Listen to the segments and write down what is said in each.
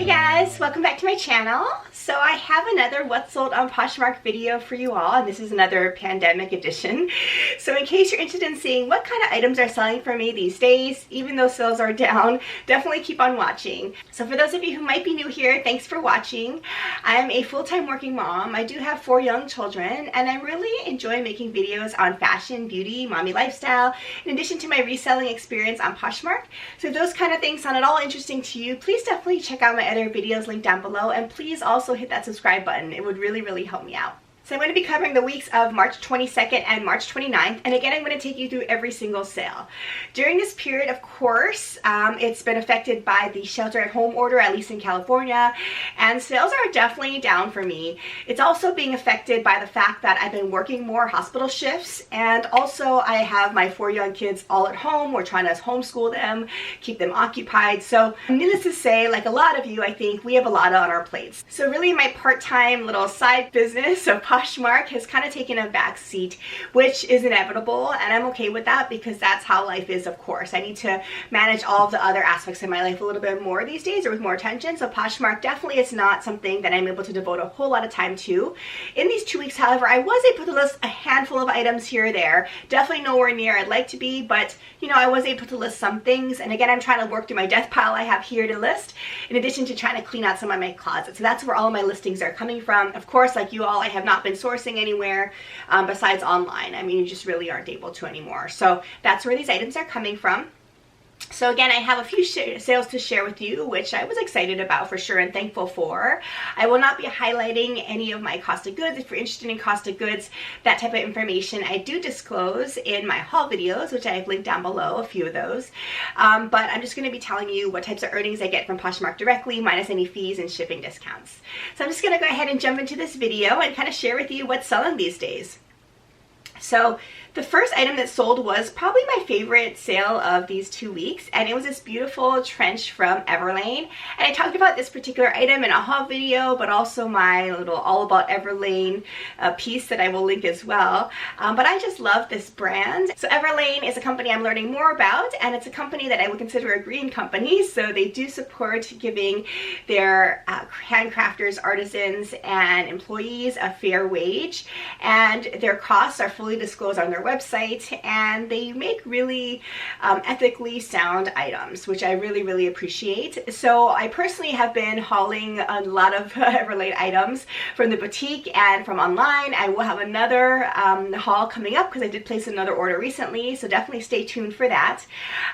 Hey guys, welcome back to my channel. So I have another What's Sold on Poshmark video for you all, and this is another pandemic edition. So in case you're interested in seeing what kind of items are selling for me these days, even though sales are down, definitely keep on watching. So for those of you who might be new here, thanks for watching. I'm a full-time working mom. I do have 4 young children, and I really enjoy making videos on fashion, beauty, mommy lifestyle, in addition to my reselling experience on Poshmark. So if those kind of things sound at all interesting to you, please definitely check out my other videos linked down below, and please also hit that subscribe button. It would really help me out. So I'm going to be covering the weeks of March 22nd and March 29th, and again I'm going to take you through every single sale. During this period, of course, it's been affected by the shelter-at-home order, at least in California, and sales are definitely down for me. It's also being affected by the fact that I've been working more hospital shifts, and also I have my 4 young kids all at home. We're trying to homeschool them, keep them occupied. So needless to say, like a lot of you, I think we have a lot on our plates. So really my part-time little side business of Poshmark has kind of taken a back seat, which is inevitable, and I'm okay with that because that's how life is, of course. I need to manage all of the other aspects of my life a little bit more these days, or with more attention. So Poshmark definitely is not something that I'm able to devote a whole lot of time to. In these 2 weeks, however, I was able to list a handful of items here or there. Definitely nowhere near I'd like to be, but you know, I was able to list some things. And again, I'm trying to work through my death pile I have here to list, in addition to trying to clean out some of my closets. So that's where all of my listings are coming from. Of course, like you all, I have not been sourcing anywhere besides online. I mean, you just really aren't able to anymore. So that's where these items are coming from. So again, I have a few sales to share with you, which I was excited about for sure and thankful for. I will not be highlighting any of my cost of goods. If you're interested in cost of goods, that type of information I do disclose in my haul videos, which I have linked down below, a few of those. But I'm just going to be telling you what types of earnings I get from Poshmark directly, minus any fees and shipping discounts. So I'm just going to go ahead and jump into this video and kind of share with you what's selling these days. So the first item that sold was probably my favorite sale of these 2 weeks, and it was this beautiful trench from Everlane. And I talked about this particular item in a haul video, but also my little all about Everlane piece that I will link as well. But I just love this brand. So Everlane is a company I'm learning more about, and it's a company that I would consider a green company. So they do support giving their handcrafters, artisans, and employees a fair wage, and their costs are fully disclosed on their website, and they make really ethically sound items, which I really appreciate. So I personally have been hauling a lot of Everlane items from the boutique and from online. I will have another haul coming up because I did place another order recently, so definitely stay tuned for that.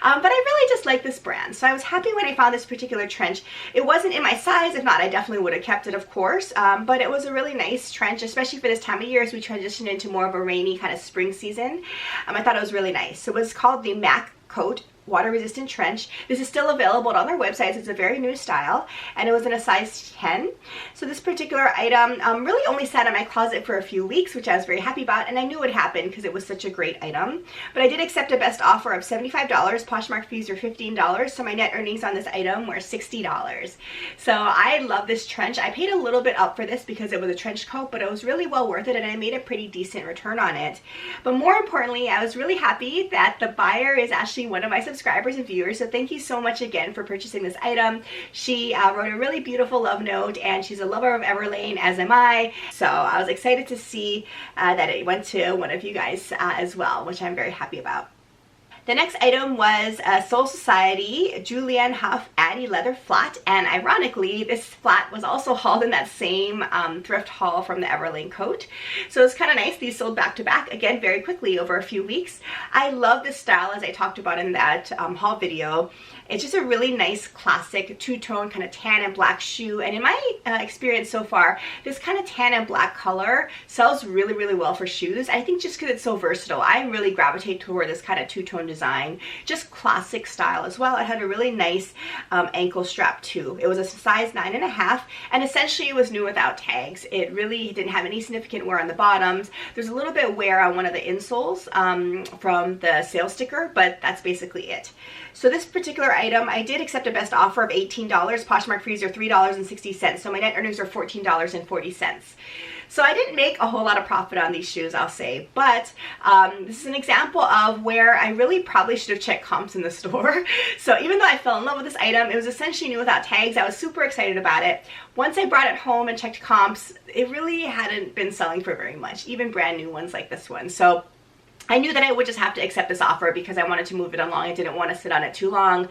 But I really just like this brand, so I was happy when I found this particular trench. It wasn't in my size. If not, I definitely would have kept it, of course, but it was a really nice trench, especially for this time of year as we transition into more of a rainy kind of spring season. I thought it was really nice. So it was called the Mac Coat water resistant trench. This is still available on their website. It's a very new style, and it was in a size 10. So this particular item really only sat in my closet for a few weeks, which I was very happy about, and I knew it would happen because it was such a great item. But I did accept a best offer of $75. Poshmark fees were $15, so my net earnings on this item were $60. So I love this trench. I paid a little bit up for this because it was a trench coat, but it was really well worth it, and I made a pretty decent return on it. But more importantly, I was really happy that the buyer is actually one of my subscribers and viewers, so thank you so much again for purchasing this item. She wrote a really beautiful love note, and she's a lover of Everlane, as am I, so I was excited to see that it went to one of you guys as well, which I'm very happy about. The next item was a Soul Society Julianne Hough Addy Leather Flat, and ironically this flat was also hauled in that same thrift haul from the Everlane coat. So it's kind of nice. These sold back to back, again very quickly over a few weeks. I love this style, as I talked about in that haul video. It's just a really nice classic two-tone kind of tan and black shoe, and in my experience so far, this kind of tan and black color sells really well for shoes. I think just because it's so versatile. I really gravitate toward this kind of two-tone design, just classic style as well. It had a really nice ankle strap too. It was a size 9.5, and essentially it was new without tags. It really didn't have any significant wear on the bottoms. There's a little bit of wear on one of the insoles from the sales sticker, but that's basically it. So this particular item, I did accept a best offer of $18. Poshmark fees are $3.60, so my net earnings are $14.40. So I didn't make a whole lot of profit on these shoes, I'll say, but this is an example of where I really probably should have checked comps in the store. So even though I fell in love with this item, it was essentially new without tags. I was super excited about it. Once I brought it home and checked comps, it really hadn't been selling for very much, even brand new ones like this one. So I knew that I would just have to accept this offer because I wanted to move it along. I didn't want to sit on it too long.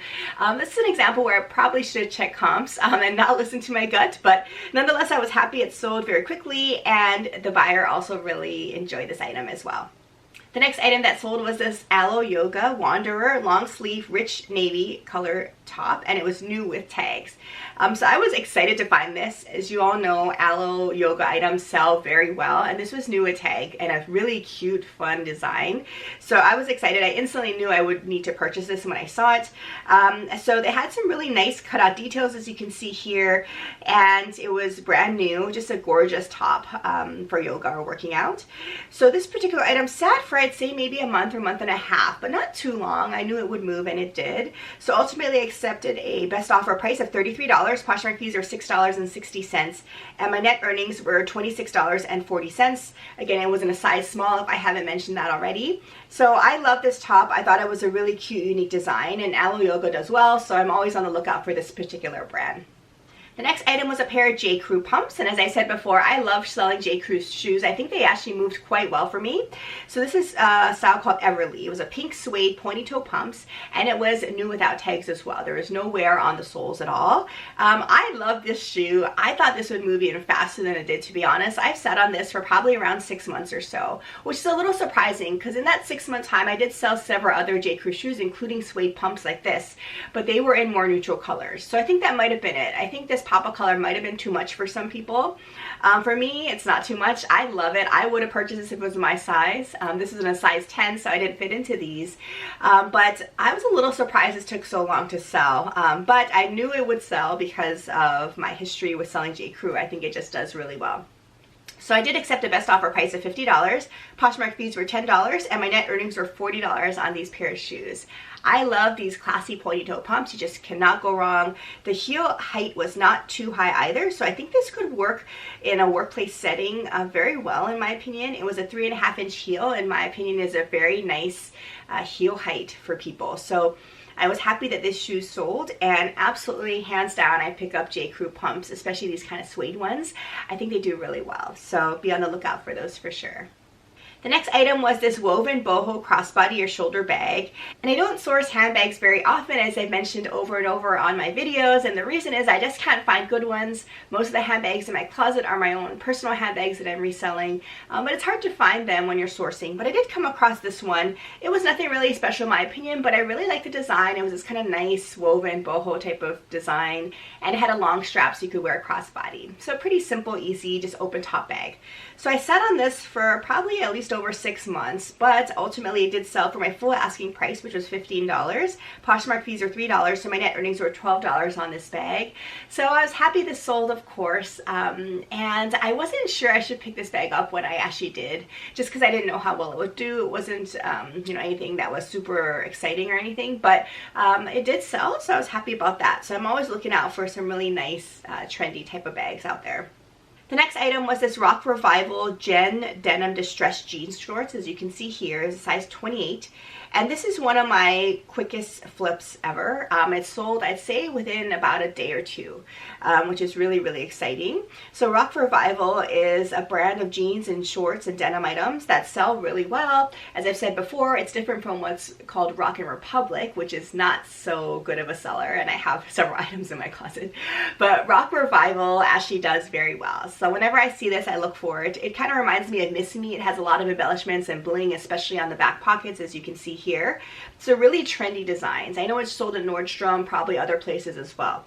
This is an example where I probably should have checked comps and not listened to my gut, but nonetheless, I was happy it sold very quickly, and the buyer also really enjoyed this item as well. The next item that sold was this Alo Yoga Wanderer long sleeve rich navy color top, and it was new with tags. So I was excited to find this. As you all know, Alo Yoga items sell very well, and this was new with tag and a really cute, fun design. So I was excited. I instantly knew I would need to purchase this when I saw it. So they had some really nice cutout details, as you can see here, and it was brand new, just a gorgeous top for yoga or working out. So this particular item sat for, I'd say, maybe a month or month and a half, but not too long. I knew it would move, and it did. So ultimately, I accepted a best offer price of $33. Poshmark fees are $6.60, and my net earnings were $26.40. Again, it was in a size small, if I haven't mentioned that already. So I love this top. I thought it was a really cute, unique design, and Alo Yoga does well, so I'm always on the lookout for this particular brand. The next item was a pair of J.Crew pumps, and as I said before, I love selling J.Crew shoes. I think they actually moved quite well for me. So this is a style called Everlane. It was a pink suede pointy toe pumps, and it was new without tags as well. There was no wear on the soles at all. I love this shoe. I thought this would move even faster than it did, to be honest. I've sat on this for probably around 6 months or so, which is a little surprising because in that 6-month time, I did sell several other J.Crew shoes, including suede pumps like this, but they were in more neutral colors. So I think that might have been it. I think this pop of color might have been too much for some people. For me, it's not too much. I love it. I would have purchased this if it was my size. This is in a size 10, so I didn't fit into these. But I was a little surprised it took so long to sell. But I knew it would sell because of my history with selling J.Crew. I think it just does really well. So I did accept a best offer price of $50. Poshmark fees were $10, and my net earnings were $40 on these pair of shoes. I love these classy pointy toe pumps. You just cannot go wrong. The heel height was not too high either, so I think this could work in a workplace setting very well, in my opinion. It was a 3.5-inch heel, in my opinion, is a very nice heel height for people. So I was happy that this shoe sold, and absolutely hands down I pick up J.Crew pumps, especially these kind of suede ones. I think they do really well, so be on the lookout for those for sure. The next item was this woven boho crossbody or shoulder bag, and I don't source handbags very often, as I've mentioned over and over on my videos, and the reason is I just can't find good ones. Most of the handbags in my closet are my own personal handbags that I'm reselling, but it's hard to find them when you're sourcing. But I did come across this one. It was nothing really special in my opinion, but I really liked the design. It was this kind of nice woven boho type of design, and it had a long strap so you could wear a crossbody. So pretty simple, easy, just open top bag. So I sat on this for probably at least over 6 months, but ultimately it did sell for my full asking price, which was $15. Poshmark fees are $3, so my net earnings were $12 on this bag. So I was happy this sold, of course, and I wasn't sure I should pick this bag up when I actually did, just because I didn't know how well it would do. It wasn't, you know, anything that was super exciting or anything, but it did sell, so I was happy about that. So I'm always looking out for some really nice, trendy type of bags out there. The next item was this Rock Revival Gen Denim Distressed Jeans Shorts. As you can see here, it's a size 28. And this is one of my quickest flips ever. It sold, I'd say, within about a day or two, which is really, really exciting. So Rock Revival is a brand of jeans and shorts and denim items that sell really well. As I've said before, it's different from what's called Rock and Republic, which is not so good of a seller, and I have several items in my closet. But Rock Revival actually does very well. So whenever I see this, I look for it. It kind of reminds me of Miss Me. It has a lot of embellishments and bling, especially on the back pockets, as you can see here. So really trendy designs. I know it's sold at Nordstrom, probably other places as well.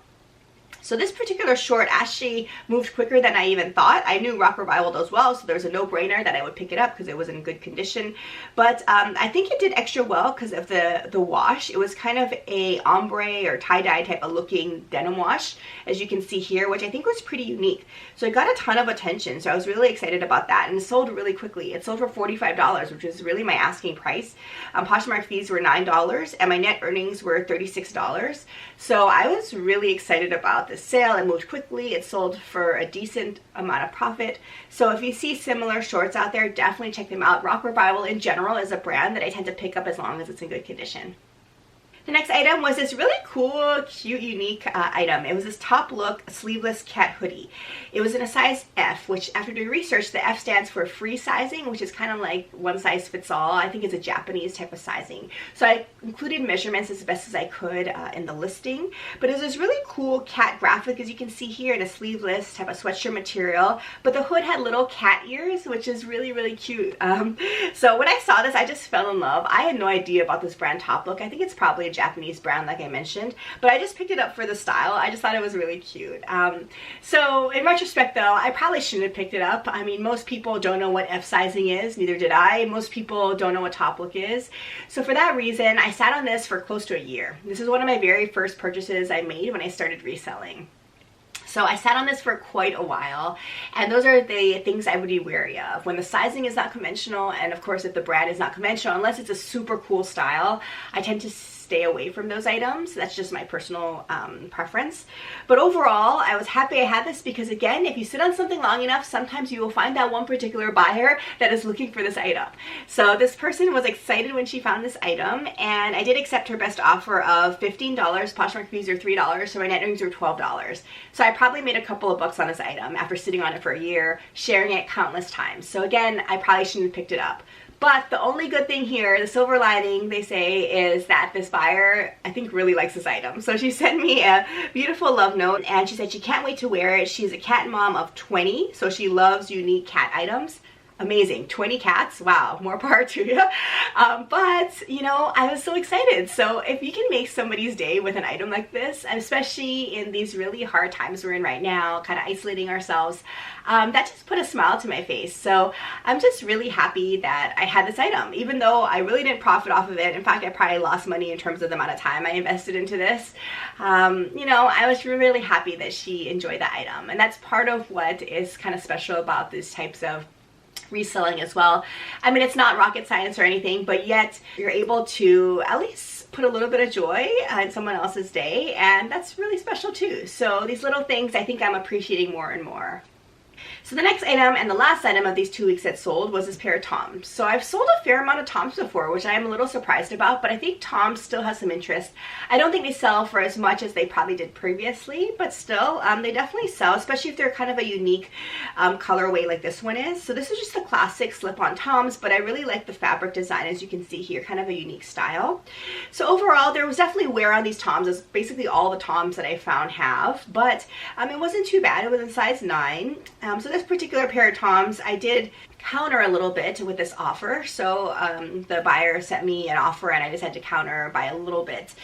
So this particular short actually moved quicker than I even thought. I knew Rock Revival does well, so there's a no-brainer that I would pick it up because it was in good condition. But I think it did extra well because of the wash. It was kind of a ombre or tie-dye type of looking denim wash, as you can see here, which I think was pretty unique. So it got a ton of attention, so I was really excited about that, and it sold really quickly. It sold for $45, which is really my asking price. Poshmark fees were $9, and my net earnings were $36. So I was really excited about this this sale. It moved quickly. It sold for a decent amount of profit. So if you see similar shorts out there, definitely check them out. Rock Revival in general is a brand that I tend to pick up as long as it's in good condition. The next item was this really cool, cute, unique item. It was this top look sleeveless cat hoodie. It was in a size F, which after doing research, the F stands for free sizing, which is kind of like one size fits all. I think it's a Japanese type of sizing. So I included measurements as best as I could in the listing. But it was this really cool cat graphic, as you can see here, in a sleeveless type of sweatshirt material. But the hood had little cat ears, which is really, really cute. So when I saw this, I just fell in love. I had no idea about this brand Top Look. I think it's probably a Japanese brand, like I mentioned, but I just picked it up for the style. I just thought it was really cute. So in retrospect though, I probably shouldn't have picked it up. I mean, most people don't know what F sizing is, neither did I. Most people don't know what Top Look is. So for that reason, I sat on this for close to a year. This is one of my very first purchases I made when I started reselling. So I sat on this for quite a while, and those are the things I would be wary of. When the sizing is not conventional, and of course if the brand is not conventional, unless it's a super cool style, I tend to stay away from those items. That's just my personal preference. But overall, I was happy I had this because, again, if you sit on something long enough, sometimes you will find that one particular buyer that is looking for this item. So this person was excited when she found this item, and I did accept her best offer of $15. Poshmark fees are $3, so my net earnings were $12. So I probably made a couple of bucks on this item after sitting on it for a year, sharing it countless times. So again, I probably shouldn't have picked it up. But the only good thing here, the silver lining, they say, is that this buyer, I think, really likes this item. So she sent me a beautiful love note, and she said she can't wait to wear it. She's a cat mom of 20, so she loves unique cat items. Amazing, 20 cats, wow, more power to you. But, you know, I was so excited. So if you can make somebody's day with an item like this, especially in these really hard times we're in right now, kind of isolating ourselves, that just put a smile to my face. So I'm just really happy that I had this item, even though I really didn't profit off of it. In fact, I probably lost money in terms of the amount of time I invested into this. You know, I was really happy that she enjoyed the item. And that's part of what is kind of special about these types of reselling as well. I mean, it's not rocket science or anything, but yet you're able to at least put a little bit of joy in someone else's day, and that's really special too. So these little things I think I'm appreciating more and more. So the next item and the last item of these 2 weeks that sold was this pair of Toms. So I've sold a fair amount of Toms before, which I am a little surprised about, but I think Toms still has some interest. I don't think they sell for as much as they probably did previously, but still, they definitely sell, especially if they're kind of a unique colorway like this one is. So this is just a classic slip-on Toms, but I really like the fabric design, as you can see here, kind of a unique style. So overall, there was definitely wear on these Toms, as basically all the Toms that I found have, but it wasn't too bad. It was in size 9. So this particular pair of Toms, I did counter a little bit with this offer. So the buyer sent me an offer, and I just had to counter by a little bit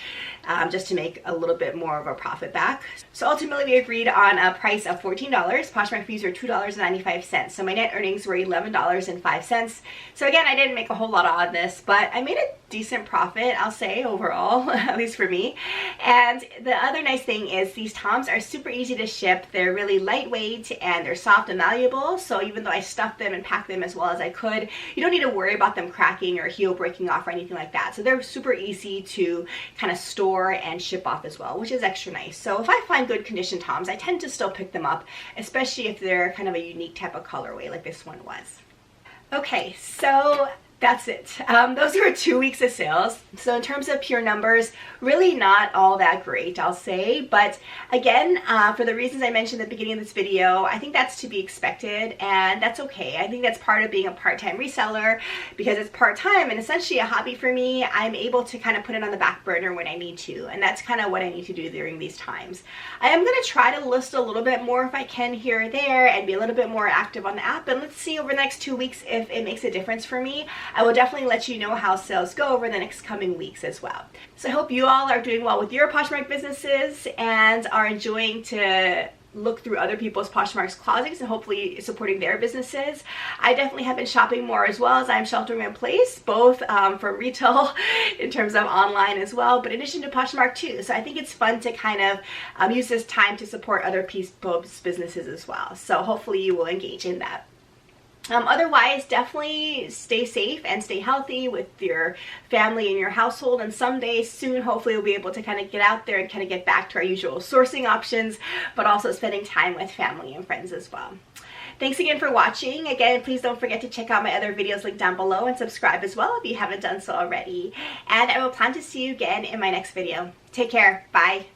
just to make a little bit more of a profit back. So ultimately we agreed on a price of $14. Poshmark fees were $2.95. So my net earnings were $11.05. So again, I didn't make a whole lot on this, but I made a decent profit, I'll say, overall, at least for me. And the other nice thing is these Toms are super easy to ship. They're really lightweight and they're soft and malleable. So even though I stuffed them and packed them as well as I could, you don't need to worry about them cracking or heel breaking off or anything like that. So they're super easy to kind of store and ship off as well, which is extra nice. So if I find good condition Toms, I tend to still pick them up, especially if they're kind of a unique type of colorway like this one was. Okay, so that's it. Those are 2 weeks of sales. So in terms of pure numbers, really not all that great, I'll say. But again, for the reasons I mentioned at the beginning of this video, I think that's to be expected, and that's okay. I think that's part of being a part-time reseller, because it's part-time and essentially a hobby for me. I'm able to kind of put it on the back burner when I need to, and that's kind of what I need to do during these times. I am going to try to list a little bit more if I can here or there and be a little bit more active on the app, and let's see over the next 2 weeks if it makes a difference for me. I will definitely let you know how sales go over the next coming weeks as well. So I hope you all are doing well with your Poshmark businesses and are enjoying to look through other people's Poshmark's closets and hopefully supporting their businesses. I definitely have been shopping more as well as I'm sheltering in place, both for retail in terms of online as well, but in addition to Poshmark too. So I think it's fun to kind of use this time to support other people's businesses as well. So hopefully you will engage in that. Otherwise, definitely stay safe and stay healthy with your family and your household, and someday soon hopefully we'll be able to kind of get out there and kind of get back to our usual sourcing options, but also spending time with family and friends as well. Thanks again for watching. Again, please don't forget to check out my other videos linked down below and subscribe as well if you haven't done so already. And I will plan to see you again in my next video. Take care. Bye.